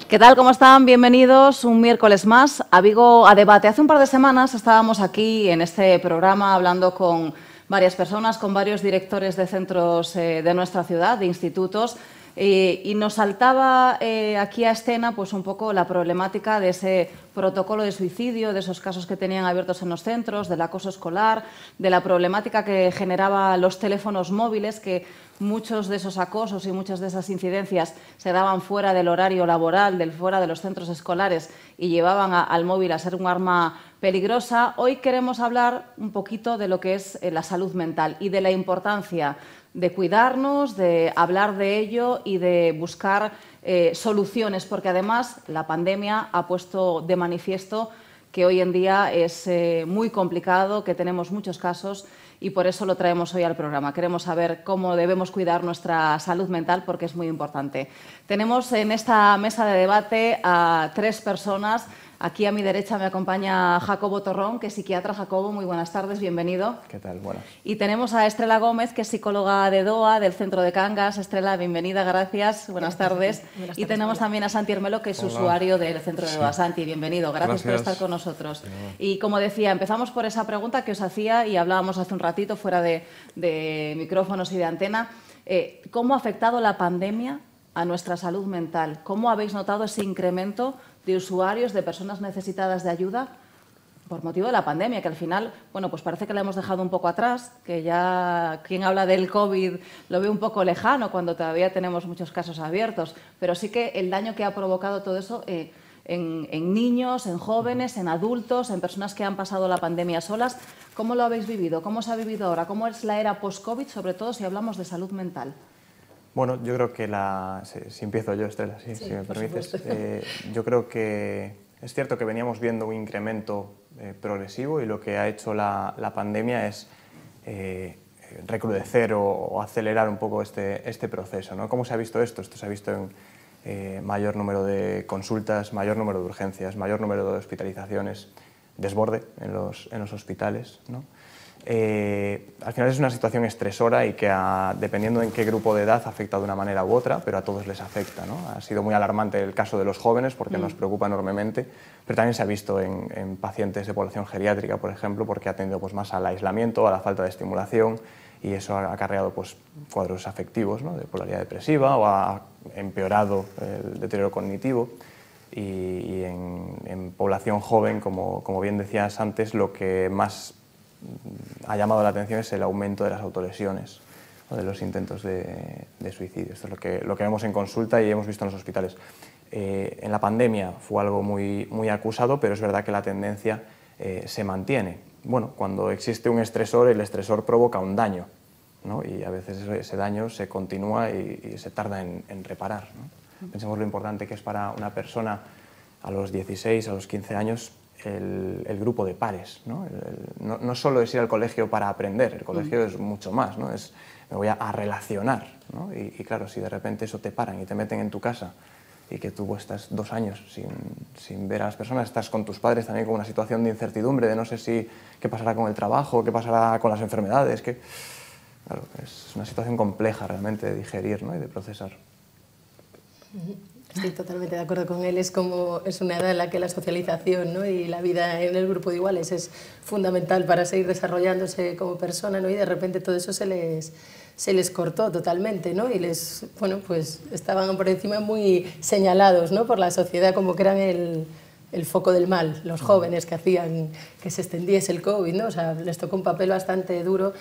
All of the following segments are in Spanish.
¿Qué tal? ¿Cómo están? Bienvenidos un miércoles más a Vigo a Debate. Hace un par de semanas estábamos aquí en este programa hablando con varias personas, con varios directores de centros de nuestra ciudad, de institutos, y nos saltaba aquí a escena pues un poco la problemática de ese protocolo de suicidio, de esos casos que tenían abiertos en los centros, del acoso escolar, de la problemática que generaba los teléfonos móviles, que muchos de esos acosos y muchas de esas incidencias se daban fuera del horario laboral, fuera de los centros escolares y llevaban al móvil a ser un arma peligrosa. Hoy queremos hablar un poquito de lo que es la salud mental y de la importancia de cuidarnos, de hablar de ello y de buscar soluciones, porque además la pandemia ha puesto de manifiesto que hoy en día es muy complicado, que tenemos muchos casos y por eso lo traemos hoy al programa. Queremos saber cómo debemos cuidar nuestra salud mental porque es muy importante. Tenemos en esta mesa de debate a 3 personas. Aquí a mi derecha me acompaña Jacobo Torrón, que es psiquiatra. Jacobo, muy buenas tardes, bienvenido. ¿Qué tal? Buenas. Y tenemos a Estrela Gómez, que es psicóloga de DOA, del Centro de Cangas. Estrela, bienvenida, gracias. Buenas tardes. Y tenemos también a Santi Hermelo, que es usuario del Centro de DOA. Santi, bienvenido. Gracias por estar con nosotros. Y como decía, empezamos por esa pregunta que os hacía y hablábamos hace un ratito fuera de micrófonos y de antena. ¿Cómo ha afectado la pandemia a nuestra salud mental? ¿Cómo habéis notado ese incremento de usuarios, de personas necesitadas de ayuda por motivo de la pandemia, que al final, bueno, pues parece que la hemos dejado un poco atrás, que ya quien habla del COVID lo ve un poco lejano cuando todavía tenemos muchos casos abiertos, pero sí que el daño que ha provocado todo eso en niños, en jóvenes, en adultos, en personas que han pasado la pandemia solas, ¿cómo lo habéis vivido? ¿Cómo se ha vivido ahora? ¿Cómo es la era post-COVID, sobre todo si hablamos de salud mental? Bueno, yo creo que si empiezo yo, Estrella, si me permites. Yo creo que es cierto que veníamos viendo un incremento progresivo y lo que ha hecho la pandemia es recrudecer o acelerar un poco este proceso, ¿no? ¿Cómo se ha visto esto? Esto se ha visto en mayor número de consultas, mayor número de urgencias, mayor número de hospitalizaciones, desborde en los hospitales, ¿no? Al final es una situación estresora y que dependiendo en qué grupo de edad afecta de una manera u otra, pero a todos les afecta, ¿no? Ha sido muy alarmante el caso de los jóvenes porque nos preocupa enormemente, pero también se ha visto en pacientes de población geriátrica, por ejemplo, porque ha tendido pues, más al aislamiento, a la falta de estimulación y eso ha acarreado pues, cuadros afectivos, ¿no? De polaridad depresiva o ha empeorado el deterioro cognitivo. Y en población joven, como bien decías antes, lo que más ha llamado la atención es el aumento de las autolesiones o de los intentos de suicidio. Esto es lo que vemos en consulta y hemos visto en los hospitales. En la pandemia fue algo muy acusado, pero es verdad que la tendencia se mantiene. Bueno, cuando existe un estresor, el estresor provoca un daño, ¿no? Y a veces ese daño se continúa y se tarda en reparar, ¿no? Pensemos lo importante que es para una persona a los 16, a los 15 años, el grupo de pares, ¿no? No solo es ir al colegio para aprender, el colegio es mucho más, ¿no? Me voy a relacionar, ¿no? Y claro, si de repente eso te paran y te meten en tu casa y que tú estás 2 años sin ver a las personas, estás con tus padres también con una situación de incertidumbre, de no sé qué pasará con el trabajo, qué pasará con las enfermedades, claro, es una situación compleja realmente de digerir, ¿no? Y de procesar. Estoy totalmente de acuerdo con él, es una edad en la que la socialización, ¿no? Y la vida en el grupo de iguales es fundamental para seguir desarrollándose como persona, ¿no? Y de repente todo eso se les cortó totalmente, ¿no? Y pues estaban por encima muy señalados, ¿no? Por la sociedad como que eran el foco del mal, los jóvenes que hacían que se extendiese el COVID, ¿no? O sea, les tocó un papel bastante duro.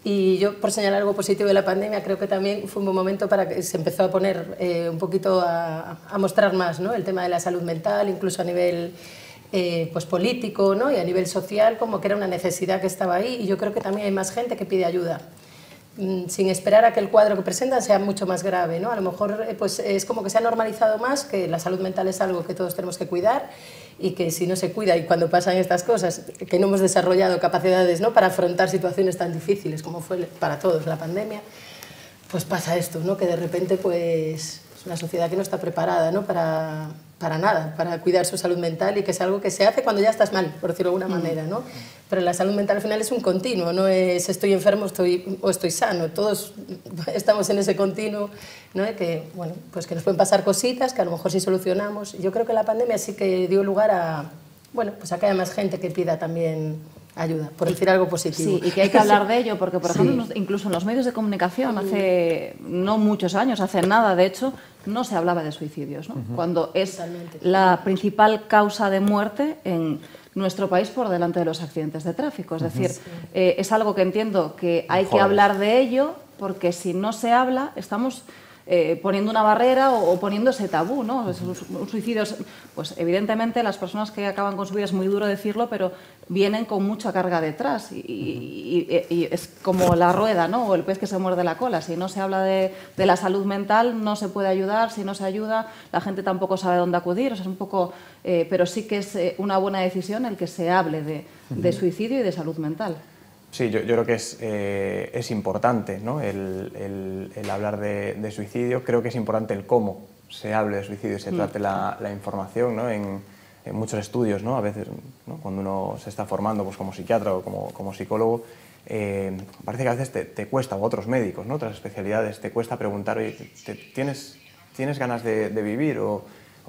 Y yo, por señalar algo positivo de la pandemia, creo que también fue un buen momento para que se empezó a poner un poquito a mostrar más, ¿no? El tema de la salud mental, incluso a nivel pues político, ¿no? Y a nivel social, como que era una necesidad que estaba ahí. Y yo creo que también hay más gente que pide ayuda, sin esperar a que el cuadro que presentan sea mucho más grave, ¿no? A lo mejor pues es como que se ha normalizado más que la salud mental es algo que todos tenemos que cuidar y que si no se cuida y cuando pasan estas cosas, que no hemos desarrollado capacidades, ¿no? Para afrontar situaciones tan difíciles como fue para todos la pandemia, pues pasa esto, ¿no? Que de repente pues es una sociedad que no está preparada, ¿no? para para nada, para cuidar su salud mental, y que es algo que se hace cuando ya estás mal, por decirlo de alguna manera, ¿no? Pero la salud mental al final es un continuo, no es estoy enfermo o estoy sano, todos estamos en ese continuo, ¿no? Que, bueno, pues que nos pueden pasar cositas que a lo mejor sí solucionamos. Yo creo que la pandemia sí que dio lugar a, bueno, pues a que haya más gente que pida también ayuda, por decir algo positivo. Sí, y que hay que hablar de ello, porque, por ejemplo, incluso en los medios de comunicación, hace no muchos años, hace nada, de hecho, no se hablaba de suicidios, ¿no? Cuando es la principal causa de muerte en nuestro país por delante de los accidentes de tráfico. Es decir, es algo que entiendo que hay que hablar de ello, porque si no se habla, estamos poniendo una barrera o poniendo ese tabú, ¿no? Un suicidio, pues evidentemente las personas que acaban con su vida, es muy duro decirlo, pero vienen con mucha carga detrás y es como la rueda, ¿no? O el pez que se muerde la cola. Si no se habla de la salud mental, no se puede ayudar. Si no se ayuda, la gente tampoco sabe dónde acudir. O sea, es un poco, pero sí que es una buena decisión el que se hable de suicidio y de salud mental. Sí, yo creo que es importante, ¿no? el hablar de suicidio. Creo que es importante el cómo se hable de suicidio y se trate la información, ¿no? En muchos estudios, ¿no? A veces, ¿no? Cuando uno se está formando, pues, como psiquiatra o como psicólogo, parece que a veces te cuesta, o otros médicos, ¿no? Otras especialidades, te cuesta preguntar, oye, ¿tienes ganas de vivir o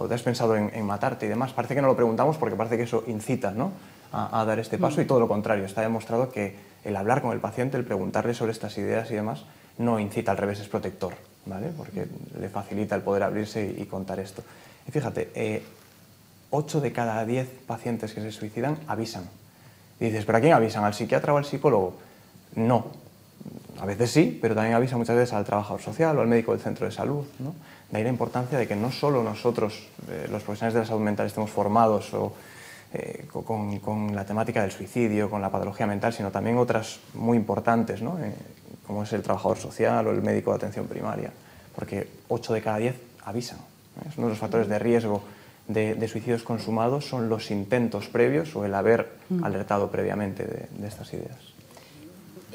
te has pensado en matarte y demás? Parece que no lo preguntamos porque parece que eso incita, ¿no? a dar este paso, y todo lo contrario. Está demostrado que el hablar con el paciente, el preguntarle sobre estas ideas y demás, no incita, al revés, es protector, ¿vale? Porque le facilita el poder abrirse y contar esto. Y fíjate, 8 de cada 10 pacientes que se suicidan avisan. Y dices, ¿pero a quién avisan? ¿Al psiquiatra o al psicólogo? No. A veces sí, pero también avisan muchas veces al trabajador social o al médico del centro de salud, ¿no? De ahí la importancia de que no solo nosotros, los profesionales de la salud mental, estemos formados con la temática del suicidio, con la patología mental, sino también otras muy importantes, ¿no? Como es el trabajador social o el médico de atención primaria, porque 8 de cada 10 avisan. Es uno de los factores de riesgo de suicidios consumados, son los intentos previos o el haber alertado previamente de estas ideas.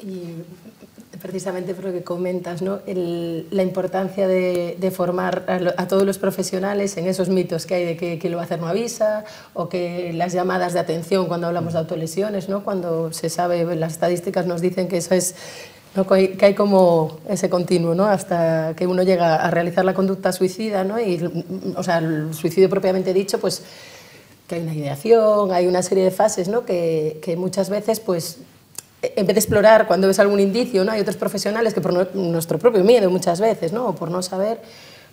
Y precisamente por lo que comentas, ¿no? La importancia de formar a todos los profesionales en esos mitos que hay de que quien lo va a hacer no avisa, o que las llamadas de atención cuando hablamos de autolesiones, ¿no? Cuando se sabe, las estadísticas nos dicen que eso es, ¿no? Que hay como ese continuo, ¿no? Hasta que uno llega a realizar la conducta suicida, ¿no? Y, o sea, el suicidio propiamente dicho, pues que hay una ideación, hay una serie de fases, ¿no? que muchas veces, pues, en vez de explorar cuando ves algún indicio, ¿no? Hay otros profesionales que por nuestro propio miedo muchas veces, ¿no? O por no saber,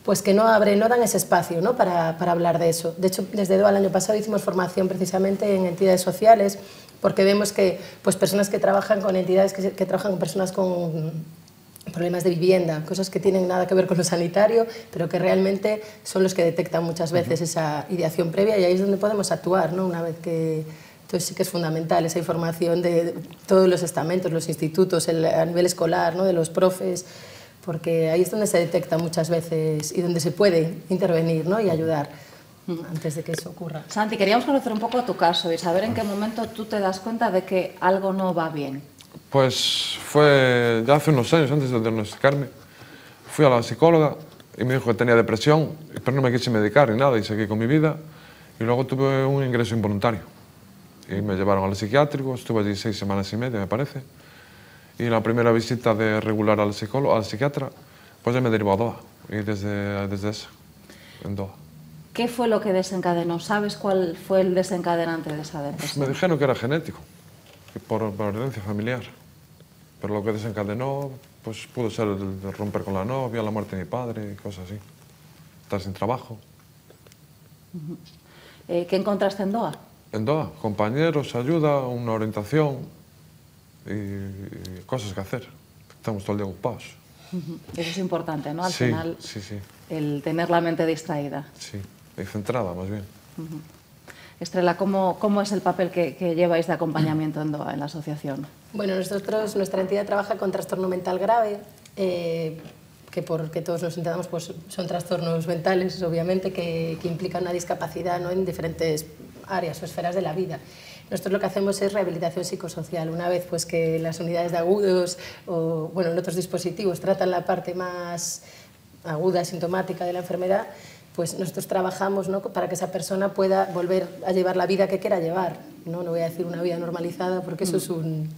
pues que no dan ese espacio, ¿no? para hablar de eso. De hecho, desde DOA el año pasado hicimos formación precisamente en entidades sociales, porque vemos que, pues, personas que trabajan con entidades que trabajan con personas con problemas de vivienda, cosas que tienen nada que ver con lo sanitario, pero que realmente son los que detectan muchas veces esa ideación previa, y ahí es donde podemos actuar, ¿no? Una vez que... Entonces sí que es fundamental esa información de todos los estamentos, los institutos, a nivel escolar, ¿no? De los profes, porque ahí es donde se detecta muchas veces y donde se puede intervenir, ¿no? Y ayudar antes de que eso ocurra. Santi, queríamos conocer un poco tu caso y saber en qué momento tú te das cuenta de que algo no va bien. Pues fue ya hace unos años, antes de diagnosticarme. Fui a la psicóloga y me dijo que tenía depresión, pero no me quise medicar ni nada y seguí con mi vida. Y luego tuve un ingreso involuntario. Y me llevaron al psiquiátrico, estuve allí 6 semanas y media, me parece. Y la primera visita de regular al psiquiatra, pues ya me derivó a DOA. Y desde eso, en DOA. ¿Qué fue lo que desencadenó? ¿Sabes cuál fue el desencadenante de esa depresión? Me dijeron que era genético, por herencia familiar. Pero lo que desencadenó, pues pudo ser el romper con la novia, la muerte de mi padre y cosas así. Estar sin trabajo. ¿Qué encontraste en DOA? En DOA, compañeros, ayuda, una orientación y cosas que hacer. Estamos todo el día ocupados. Eso es importante, ¿no? Al sí, final, sí. el tener la mente distraída. Sí, y centrada más bien. Estrella, ¿cómo es el papel que lleváis de acompañamiento en DOA, en la asociación? Bueno, nuestra entidad trabaja con trastorno mental grave, que porque todos nos entendamos, pues son trastornos mentales, obviamente, que implican una discapacidad, ¿no? En diferentes áreas o esferas de la vida. Nosotros lo que hacemos es rehabilitación psicosocial. Una vez, pues, que las unidades de agudos o, bueno, en otros dispositivos tratan la parte más aguda, sintomática de la enfermedad, pues nosotros trabajamos, ¿no?, para que esa persona pueda volver a llevar la vida que quiera llevar, ¿no? No voy a decir una vida normalizada porque eso es un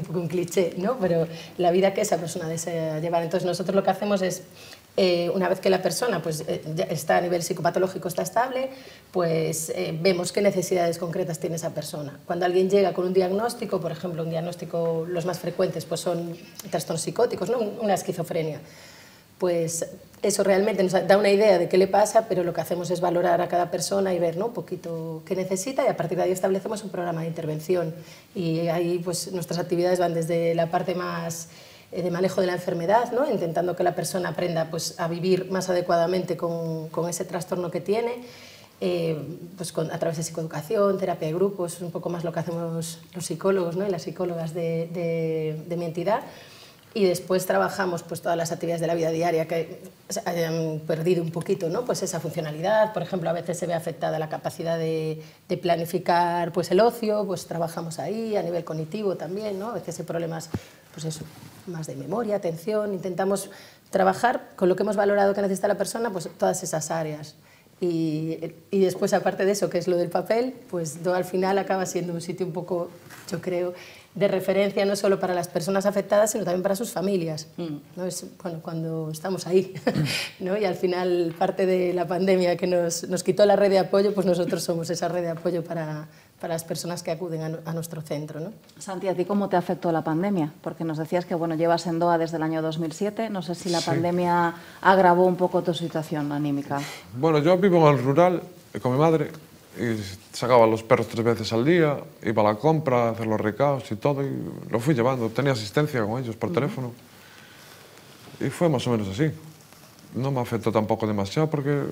poco un cliché, ¿no? Pero la vida que esa persona desea llevar. Entonces nosotros lo que hacemos es, una vez que la persona pues, ya está a nivel psicopatológico, está estable, pues vemos qué necesidades concretas tiene esa persona. Cuando alguien llega con un diagnóstico, por ejemplo, un diagnóstico, los más frecuentes pues son trastornos psicóticos, ¿no?, una esquizofrenia, pues eso realmente nos da una idea de qué le pasa, pero lo que hacemos es valorar a cada persona y ver, ¿no?, un poquito qué necesita, y a partir de ahí establecemos un programa de intervención. Y ahí pues, nuestras actividades van desde la parte más de manejo de la enfermedad, ¿no?, intentando que la persona aprenda pues, a vivir más adecuadamente con ese trastorno que tiene, pues a través de psicoeducación, terapia de grupos, es un poco más lo que hacemos los psicólogos, ¿no?, y las psicólogas de mi entidad. Y después trabajamos pues, todas las actividades de la vida diaria que hayan perdido un poquito, ¿no?, pues esa funcionalidad. Por ejemplo, a veces se ve afectada la capacidad de planificar pues, el ocio, pues trabajamos ahí, a nivel cognitivo también, ¿no? A veces hay problemas pues eso, más de memoria, atención. Intentamos trabajar con lo que hemos valorado que necesita la persona, pues todas esas áreas. Y después, aparte de eso, que es lo del papel, pues al final acaba siendo un sitio un poco, yo creo, de referencia no solo para las personas afectadas, sino también para sus familias. ¿No? Es, bueno, cuando estamos ahí, ¿no? Y al final parte de la pandemia que nos quitó la red de apoyo, pues nosotros somos esa red de apoyo para las personas que acuden a nuestro centro, ¿no? Santi, ¿a ti cómo te afectó la pandemia? Porque nos decías que bueno, llevas en DOA desde el año 2007, no sé si la pandemia agravó un poco tu situación anímica. Bueno, yo vivo en el rural con mi madre, y sacaba a los perros 3 veces al día, iba a la compra, a hacer los recados y todo, y lo fui llevando. Tenía asistencia con ellos por teléfono. Y fue más o menos así. No me afectó tampoco demasiado porque...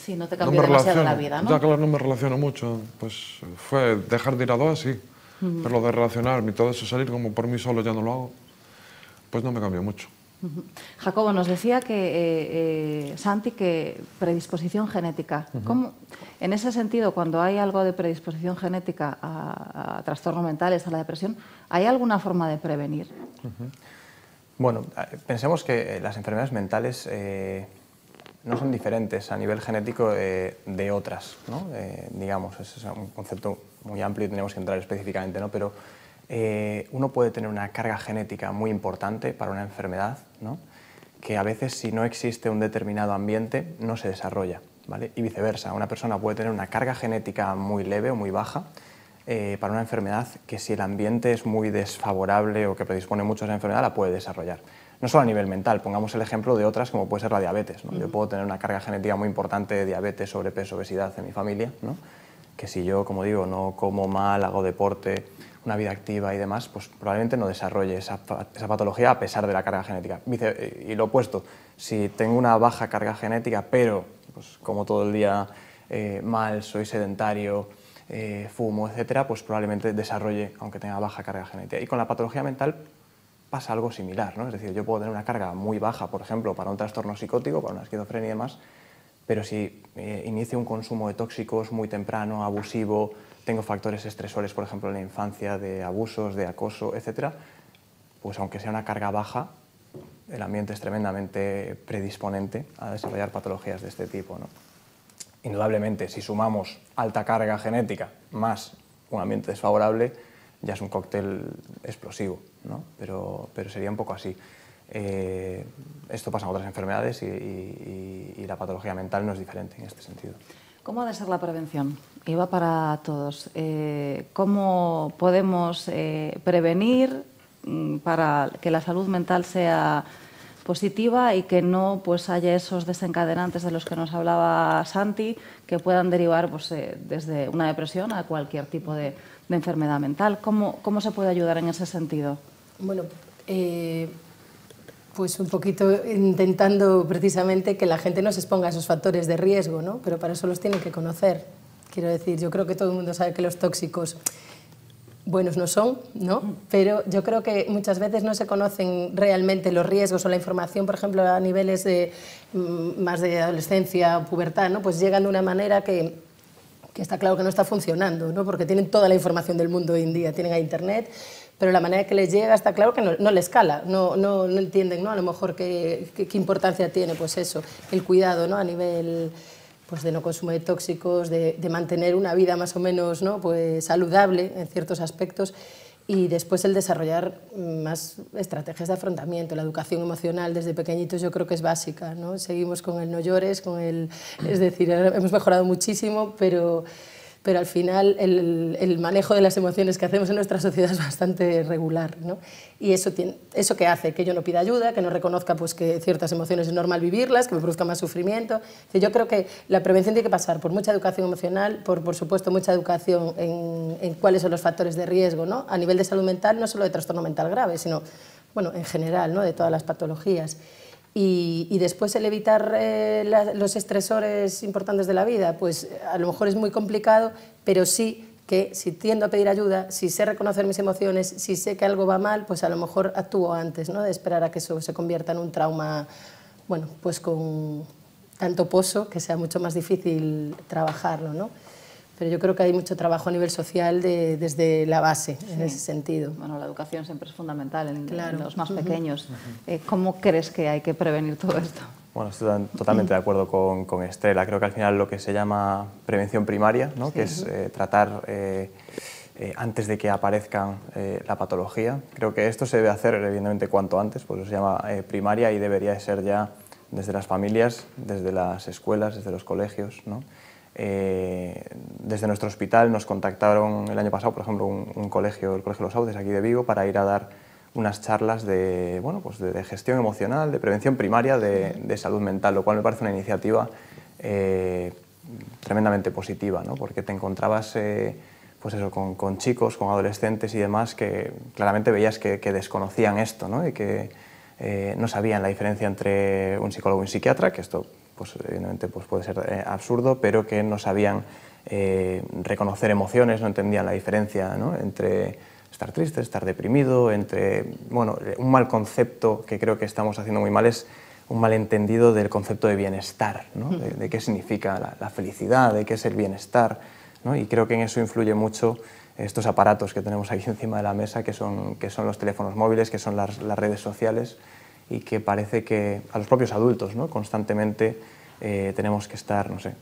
Sí, no te cambió demasiado la vida, ¿no? Ya, claro, no me relaciono mucho. Pues fue dejar de ir a DOA, sí. Pero lo de relacionarme y todo eso, salir como por mí solo ya no lo hago, pues no me cambió mucho. Jacobo, nos decía que Santi, que predisposición genética. ¿Cómo, en ese sentido, cuando hay algo de predisposición genética a trastornos mentales, a la depresión, ¿hay alguna forma de prevenir? Bueno, pensemos que las enfermedades mentales no son diferentes a nivel genético de otras, ¿no? Digamos, es un concepto muy amplio y tenemos que entrar específicamente, ¿no? Pero uno puede tener una carga genética muy importante para una enfermedad, ¿no?, que a veces si no existe un determinado ambiente no se desarrolla, ¿vale? Y viceversa, una persona puede tener una carga genética muy leve o muy baja para una enfermedad que si el ambiente es muy desfavorable o que predispone mucho a esa enfermedad la puede desarrollar. No solo a nivel mental, pongamos el ejemplo de otras como puede ser la diabetes, ¿no? Yo puedo tener una carga genética muy importante de diabetes, sobrepeso, obesidad en mi familia, ¿no?, que si yo, como digo, no como mal, hago deporte, una vida activa y demás, pues probablemente no desarrolle esa patología a pesar de la carga genética. Y lo opuesto, si tengo una baja carga genética, pero pues, como todo el día mal, soy sedentario, fumo, etcétera, pues probablemente desarrolle, aunque tenga baja carga genética. Y con la patología mental pasa algo similar, ¿no? Es decir, yo puedo tener una carga muy baja, por ejemplo, para un trastorno psicótico, para una esquizofrenia y demás, pero si inicio un consumo de tóxicos muy temprano, abusivo, tengo factores estresores, por ejemplo, en la infancia, de abusos, de acoso, etcétera, pues aunque sea una carga baja, el ambiente es tremendamente predisponente a desarrollar patologías de este tipo, ¿no? Indudablemente, si sumamos alta carga genética más un ambiente desfavorable, ya es un cóctel explosivo, ¿no? Pero sería un poco así. Esto pasa en otras enfermedades y la patología mental no es diferente en este sentido. ¿Cómo ha de ser la prevención? Y va para todos. ¿Cómo podemos prevenir para que la salud mental sea positiva y que no pues, haya esos desencadenantes de los que nos hablaba Santi que puedan derivar pues, desde una depresión a cualquier tipo de enfermedad mental? ¿Cómo se puede ayudar en ese sentido? Bueno, pues un poquito intentando precisamente que la gente no se exponga a esos factores de riesgo, ¿no? Pero para eso los tienen que conocer. Quiero decir, yo creo que todo el mundo sabe que los tóxicos buenos no son, ¿no? Pero yo creo que muchas veces no se conocen realmente los riesgos o la información, por ejemplo, a niveles de, más de adolescencia o pubertad, ¿no? Pues llegan de una manera que está claro que no está funcionando, ¿no? Porque tienen toda la información del mundo hoy en día, tienen a Internet, pero la manera que les llega está claro que no les cala, no entienden, ¿no? A lo mejor qué importancia tiene pues eso, el cuidado, ¿no? A nivel pues de no consumo de tóxicos, de mantener una vida más o menos, ¿no? Pues saludable en ciertos aspectos, y después el desarrollar más estrategias de afrontamiento. La educación emocional desde pequeñitos yo creo que es básica, ¿no? Seguimos con el no llores, es decir, hemos mejorado muchísimo, pero al final el manejo de las emociones que hacemos en nuestra sociedad es bastante regular, ¿no? Y eso que hace que yo no pida ayuda, que no reconozca pues, que ciertas emociones es normal vivirlas, que me produzca más sufrimiento. Yo creo que la prevención tiene que pasar por mucha educación emocional, por supuesto mucha educación en cuáles son los factores de riesgo, ¿no? A nivel de salud mental, no solo de trastorno mental grave, sino bueno, en general, ¿no? De todas las patologías. Y después el evitar los estresores importantes de la vida, pues a lo mejor es muy complicado, pero sí que si tiendo a pedir ayuda, si sé reconocer mis emociones, si sé que algo va mal, pues a lo mejor actúo antes, ¿no? De esperar a que eso se convierta en un trauma, bueno, pues con tanto pozo que sea mucho más difícil trabajarlo, ¿no? Pero yo creo que hay mucho trabajo a nivel social desde la base, en ese sentido. Bueno, la educación siempre es fundamental en los más pequeños. ¿Cómo crees que hay que prevenir todo esto? Bueno, estoy totalmente de acuerdo con Estrella. Creo que al final lo que se llama prevención primaria, ¿no? Que es tratar antes de que aparezca la patología. Creo que esto se debe hacer evidentemente cuanto antes, por eso se llama primaria, y debería ser ya desde las familias, desde las escuelas, desde los colegios, ¿no? Desde nuestro hospital nos contactaron el año pasado, por ejemplo, un colegio, el Colegio Los Sauces, aquí de Vigo, para ir a dar unas charlas de, bueno, pues de gestión emocional, de prevención primaria de salud mental, lo cual me parece una iniciativa tremendamente positiva, ¿no? Porque te encontrabas pues eso, con chicos, con adolescentes y demás que claramente veías que desconocían esto, ¿no? Y que no sabían la diferencia entre un psicólogo y un psiquiatra, que esto pues evidentemente pues puede ser absurdo, pero que no sabían reconocer emociones, no entendían la diferencia, ¿no? Entre estar triste, estar deprimido, entre, bueno, un mal concepto que creo que estamos haciendo muy mal es un malentendido del concepto de bienestar, ¿no? De qué significa la felicidad, de qué es el bienestar, ¿no? Y creo que en eso influye mucho estos aparatos que tenemos aquí encima de la mesa, que son los teléfonos móviles, que son las redes sociales, y que parece que a los propios adultos, ¿no? Constantemente tenemos que estar, no sé...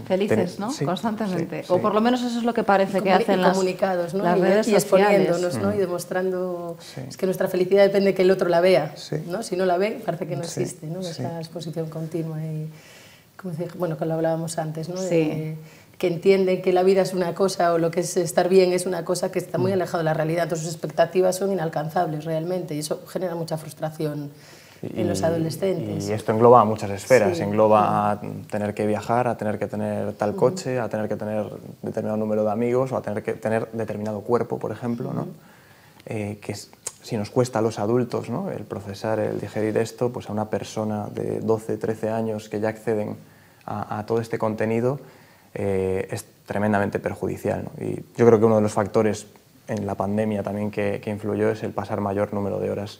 Felices, ¿no? Sí, constantemente. sí. O por lo menos eso es lo que parece que hacen comunicados, ¿no? las redes y exponiéndonos, sociales. ¿no? Y demostrando es que nuestra felicidad depende de que el otro la vea, Sí. ¿no? Si no la ve, parece que no existe, ¿no? Esa exposición continua y, como decía, bueno, que lo hablábamos antes, ¿no? Que entienden que la vida es una cosa o lo que es estar bien es una cosa que está muy alejado de la realidad. Entonces sus expectativas son inalcanzables realmente y eso genera mucha frustración en los adolescentes. Y esto engloba muchas esferas, engloba a tener que viajar, a tener que tener tal coche, a tener que tener determinado número de amigos o a tener que tener determinado cuerpo, por ejemplo, ¿no? Que si nos cuesta a los adultos, ¿no? El procesar, el digerir esto, pues a una persona de 12, 13 años que ya acceden a todo este contenido es tremendamente perjudicial, ¿no? Y yo creo que uno de los factores en la pandemia también que influyó es el pasar mayor número de horas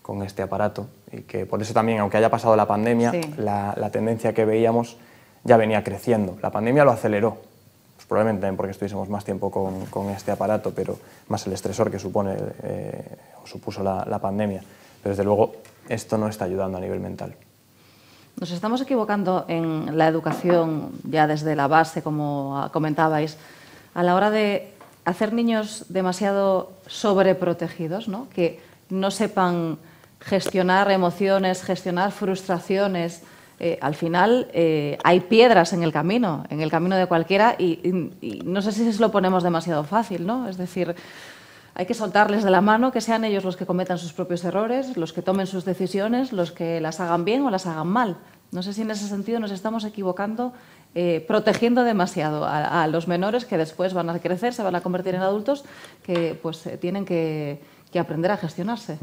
con este aparato, y que por eso también, aunque haya pasado la pandemia, la tendencia que veíamos ya venía creciendo. La pandemia lo aceleró, pues probablemente también porque estuviésemos más tiempo con este aparato, pero más el estresor que supone o supuso la pandemia. Pero desde luego esto no está ayudando a nivel mental. Nos estamos equivocando en la educación ya desde la base, como comentabais, a la hora de hacer niños demasiado sobreprotegidos, ¿no? Que no sepan gestionar emociones, gestionar frustraciones. Al final hay piedras en el camino de cualquiera y no sé si se lo ponemos demasiado fácil, ¿no? Es decir, hay que soltarles de la mano, que sean ellos los que cometan sus propios errores, los que tomen sus decisiones, los que las hagan bien o las hagan mal. No sé si en ese sentido nos estamos equivocando, protegiendo demasiado a los menores que después van a crecer, se van a convertir en adultos que pues tienen que aprender a gestionarse.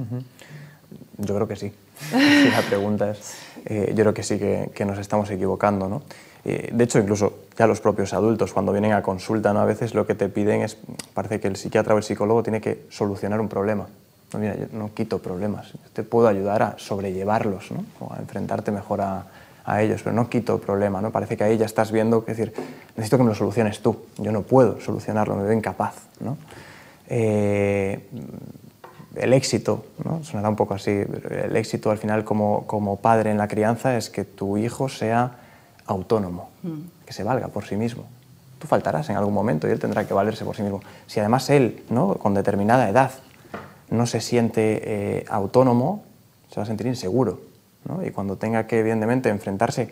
Yo creo que sí. Si la pregunta es, yo creo que sí que nos estamos equivocando, ¿no? De hecho, incluso ya los propios adultos, cuando vienen a consulta, ¿no? A veces lo que te piden es, parece que el psiquiatra o el psicólogo tiene que solucionar un problema. No, mira, yo no quito problemas, yo te puedo ayudar a sobrellevarlos, ¿no? O a enfrentarte mejor a ellos, pero no quito el problema, ¿no? Parece que ahí ya estás viendo, es decir, necesito que me lo soluciones tú, yo no puedo solucionarlo, me veo incapaz, ¿no? el éxito, ¿no? Sonará un poco así, pero el éxito al final como padre en la crianza es que tu hijo sea autónomo, que se valga por sí mismo. Tú faltarás en algún momento y él tendrá que valerse por sí mismo. Si además él, ¿no?, con determinada edad, no se siente autónomo, se va a sentir inseguro, ¿no? Y cuando tenga que, evidentemente, enfrentarse,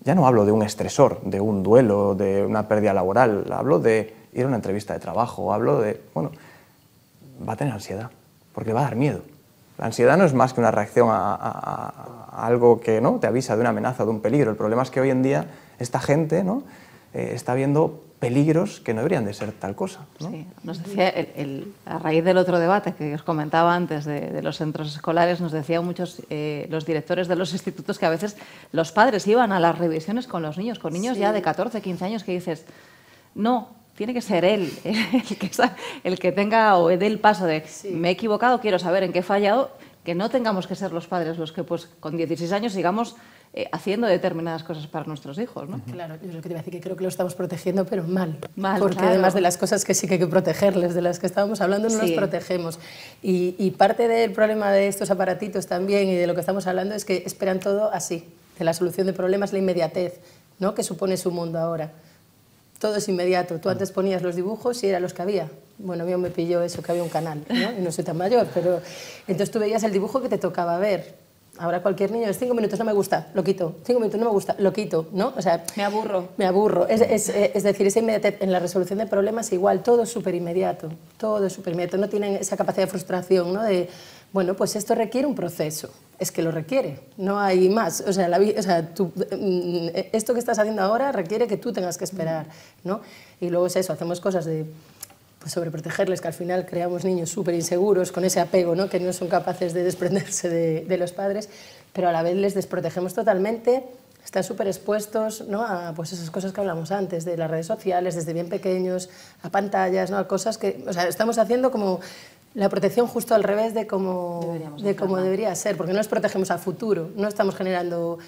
ya no hablo de un estresor, de un duelo, de una pérdida laboral, hablo de ir a una entrevista de trabajo, hablo de, bueno, va a tener ansiedad, porque le va a dar miedo. La ansiedad no es más que una reacción a algo que, ¿no?, te avisa de una amenaza o de un peligro. El problema es que hoy en día esta gente, ¿no?, está viendo peligros que no deberían de ser tal cosa, ¿no? Sí, nos decía, a raíz del otro debate que os comentaba antes de los centros escolares, nos decían muchos los directores de los institutos que a veces los padres iban a las revisiones con los niños, con niños ya de 14, 15 años, que dices, no, tiene que ser él el que tenga o dé el paso de me he equivocado, quiero saber en qué he fallado, que no tengamos que ser los padres los que pues con 16 años sigamos haciendo determinadas cosas para nuestros hijos, ¿no? Claro, yo lo que te iba a decir, que creo que lo estamos protegiendo, pero mal. Porque claro. además de las cosas que sí que hay que protegerles, de las que estábamos hablando, no las protegemos. Y parte del problema de estos aparatitos también y de lo que estamos hablando es que esperan todo así, de la solución de problemas, la inmediatez, ¿no?, que supone su mundo ahora. Todo es inmediato. Tú antes ponías los dibujos y eran los que había. Bueno, a mí me pilló eso, que había un canal, ¿no? Y no soy tan mayor, pero entonces tú veías el dibujo que te tocaba ver. Ahora cualquier niño es 5 minutos, no me gusta, lo quito. 5 minutos, no me gusta, lo quito, ¿no? O sea, me aburro. Me aburro. Es decir, esa inmediatez en la resolución de problemas igual, todo es súper inmediato, todo es súper inmediato. No tienen esa capacidad de frustración, ¿no? De, bueno, pues esto requiere un proceso. Es que lo requiere, no hay más. O sea, esto que estás haciendo ahora requiere que tú tengas que esperar, ¿no? Y luego es eso, hacemos cosas de sobreprotegerles, que al final creamos niños súper inseguros con ese apego, ¿no?, que no son capaces de desprenderse de los padres, pero a la vez les desprotegemos totalmente, están súper expuestos, ¿no?, a pues esas cosas que hablamos antes, de las redes sociales, desde bien pequeños, a pantallas, ¿no?, a cosas que, o sea, estamos haciendo como la protección justo al revés de cómo debería ser, porque no les protegemos a futuro, no estamos generando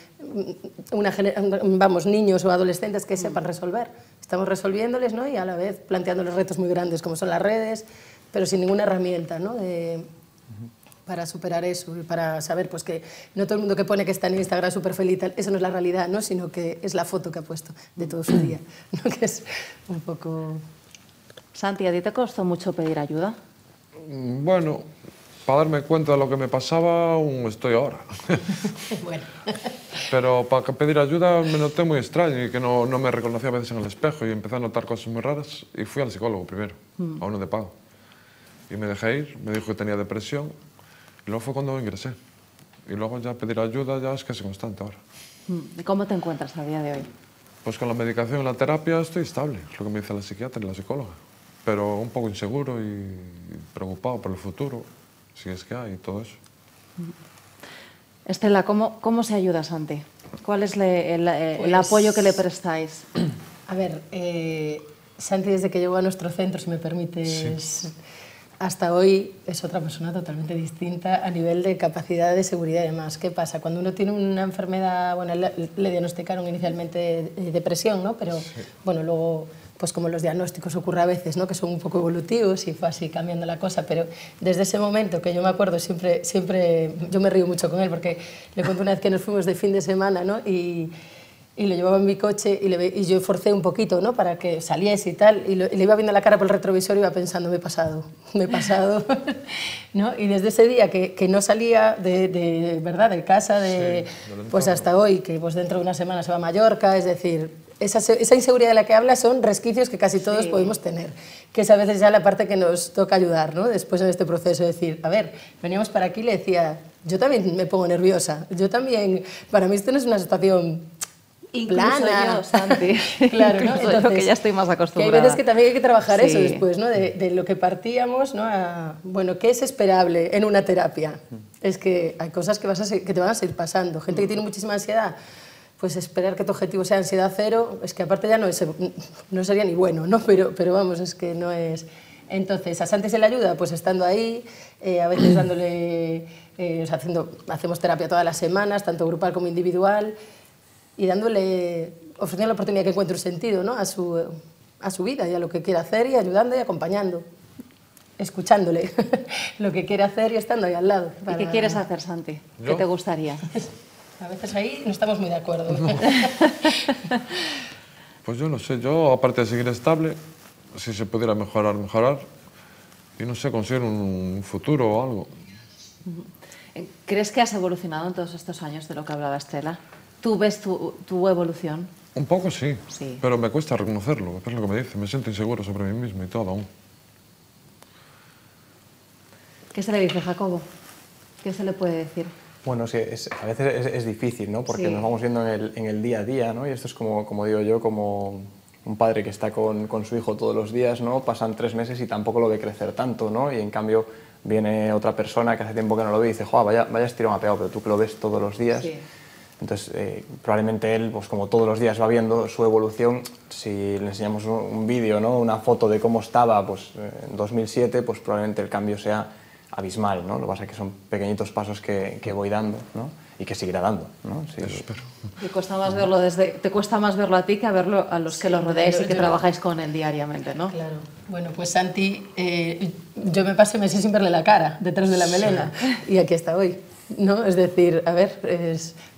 niños o adolescentes que sepan resolver, estamos resolviéndoles, ¿no?, y a la vez planteándoles retos muy grandes como son las redes, pero sin ninguna herramienta, ¿no?, para superar eso y para saber pues, que no todo el mundo que pone que está en Instagram súper feliz, eso no es la realidad, ¿no?, sino que es la foto que ha puesto de todo su día, ¿no?, que es un poco... Santi, ¿a ti te costó mucho pedir ayuda? Bueno, para darme cuenta de lo que me pasaba, aún estoy ahora. Bueno. Pero para pedir ayuda me noté muy extraño y que no me reconocía a veces en el espejo y empecé a notar cosas muy raras y fui al psicólogo primero, a uno de pago. Y me dejé ir, me dijo que tenía depresión y luego fue cuando ingresé. Y luego ya pedir ayuda ya es casi constante ahora. ¿Y cómo te encuentras a día de hoy? Pues con la medicación y la terapia estoy estable, es lo que me dice la psiquiatra y la psicóloga. Pero un poco inseguro y preocupado por el futuro, si es que hay, y todo eso. Estela, ¿cómo se ayuda a Santi? ¿Cuál es el apoyo que le prestáis? A ver, Santi, desde que llegó a nuestro centro, si me permites, sí, hasta hoy es otra persona totalmente distinta a nivel de capacidad de seguridad y demás. ¿Qué pasa? Cuando uno tiene una enfermedad, bueno, le diagnosticaron inicialmente depresión, ¿no? Pero sí, bueno, luego, pues como los diagnósticos ocurre a veces, ¿no?, que son un poco evolutivos y fue así cambiando la cosa, pero desde ese momento que yo me acuerdo siempre yo me río mucho con él porque le cuento una vez que nos fuimos de fin de semana, ¿no?, y lo llevaba en mi coche y yo forcé un poquito, ¿no?, para que saliese y tal, y le iba viendo la cara por el retrovisor y iba pensando, me he pasado, ¿no? Y desde ese día que no salía ¿verdad?, de casa, sí, pues hasta hoy, que pues dentro de una semana se va a Mallorca, es decir, esa inseguridad de la que habla son resquicios que casi todos podemos tener, que es a veces ya la parte que nos toca ayudar, ¿no?, después en este proceso, de decir, a ver, veníamos para aquí y le decía, yo también me pongo nerviosa, yo también, para mí esto no es una situación... Incluso yo, Santi. Claro, ¿no? Entonces, yo que ya estoy más acostumbrada. Que hay veces que también hay que trabajar eso después, ¿no? De lo que partíamos, ¿no? Bueno, ¿qué es esperable en una terapia? Es que hay cosas que te van a seguir pasando. Gente que tiene muchísima ansiedad, pues esperar que tu objetivo sea ansiedad cero, es que aparte ya no sería ni bueno, ¿no? Pero vamos, es que no es... Entonces, a Santi se le ayuda, pues estando ahí, a veces dándole... hacemos terapia todas las semanas, tanto grupal como individual, y ofreciendo la oportunidad que encuentre un sentido, ¿no?, a su vida y a lo que quiera hacer, y ayudando y acompañando. escuchándole lo que quiere hacer y estando ahí al lado. ¿Y qué quieres hacer, Santi? ¿Qué te gustaría? A veces ahí no estamos muy de acuerdo. Pues yo no sé, yo aparte de seguir estable, si se pudiera mejorar, mejorar, y no sé, conseguir un futuro o algo. ¿Crees que has evolucionado en todos estos años de lo que hablaba Estela? ¿Tú ves tu evolución? Un poco sí, Sí, pero me cuesta reconocerlo, es lo que me dice, me siento inseguro sobre mí mismo y todo aún. ¿Qué se le dice, Jacobo? ¿Qué se le puede decir? Bueno, sí, a veces es difícil, ¿no? Porque Sí. nos vamos viendo en el día a día, ¿no? Y esto es como digo yo, como un padre que está con su hijo todos los días, ¿no? Pasan 3 meses y tampoco lo ve crecer tanto, ¿no? Y en cambio viene otra persona que hace tiempo que no lo ve y dice, ¡joder, vaya estirón ha pegado! Pero tú que lo ves todos los días. Sí. Entonces, probablemente él, pues como todos los días va viendo su evolución, si le enseñamos un vídeo, ¿no? Una foto de cómo estaba pues, en 2007, pues probablemente el cambio sea abismal, ¿no? Lo que pasa es que son pequeñitos pasos que voy dando, ¿no? Y que seguirá dando, ¿no? Sí. Eso espero. Te cuesta más verlo a ti que a verlo a los que lo rodeáis y que trabajáis con él diariamente, ¿no? Claro. Bueno, pues Santi, yo me pasé meses sin verle la cara detrás de la melena y aquí está hoy, ¿no? Es decir, a ver,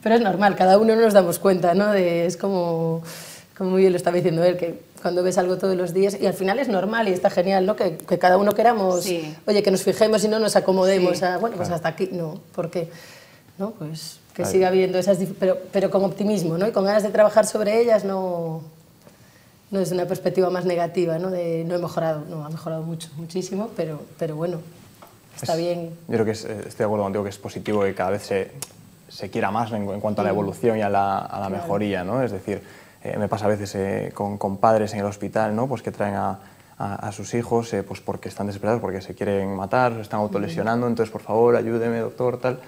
pero es normal, cada uno no nos damos cuenta, ¿no? Es como muy bien lo estaba diciendo él, que cuando ves algo todos los días, y al final es normal y está genial, ¿no? Que cada uno queramos, Sí. oye, que nos fijemos y no nos acomodemos Sí. a, bueno, pues hasta aquí, no, ¿por qué? ¿No? Pues que siga habiendo esas, pero con optimismo, ¿no? Y con ganas de trabajar sobre ellas, no es una perspectiva más negativa, ¿no? De no he mejorado, no, ha mejorado mucho, muchísimo, pero bueno, está bien. Yo creo que estoy de acuerdo contigo que es positivo que cada vez se quiera más en cuanto a la evolución y a la mejoría, ¿no? Es decir, me pasa a veces con padres en el hospital, ¿no? Pues que traen a sus hijos pues porque están desesperados, porque se quieren matar, se están autolesionando, entonces por favor ayúdeme doctor, tal.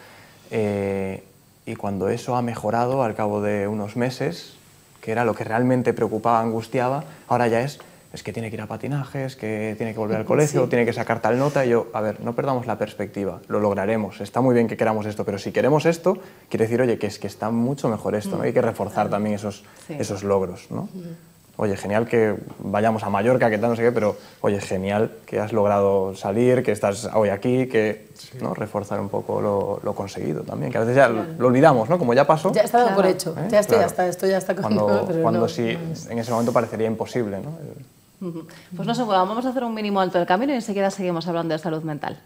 Y cuando eso ha mejorado al cabo de unos meses, que era lo que realmente preocupaba, angustiaba, ahora ya es que tiene que ir a patinaje, es que tiene que volver al colegio, tiene que sacar tal nota, y yo, a ver, no perdamos la perspectiva, lo lograremos, está muy bien que queramos esto, pero si queremos esto, quiere decir, oye, que es que está mucho mejor esto, ¿no? Hay que reforzar también esos logros, ¿no? Oye, genial que vayamos a Mallorca, que tal, no sé qué, pero, oye, genial que has logrado salir, que estás hoy aquí, que, ¿no? Reforzar un poco lo conseguido también, que a veces ya lo olvidamos, ¿no? Como ya pasó. Ya está dado por hecho, ya estoy, Claro. esto ya está Cuando no, sí, en ese momento parecería imposible, ¿no? Pues no se muevan, vamos a hacer un mínimo alto del camino y enseguida seguimos hablando de salud mental.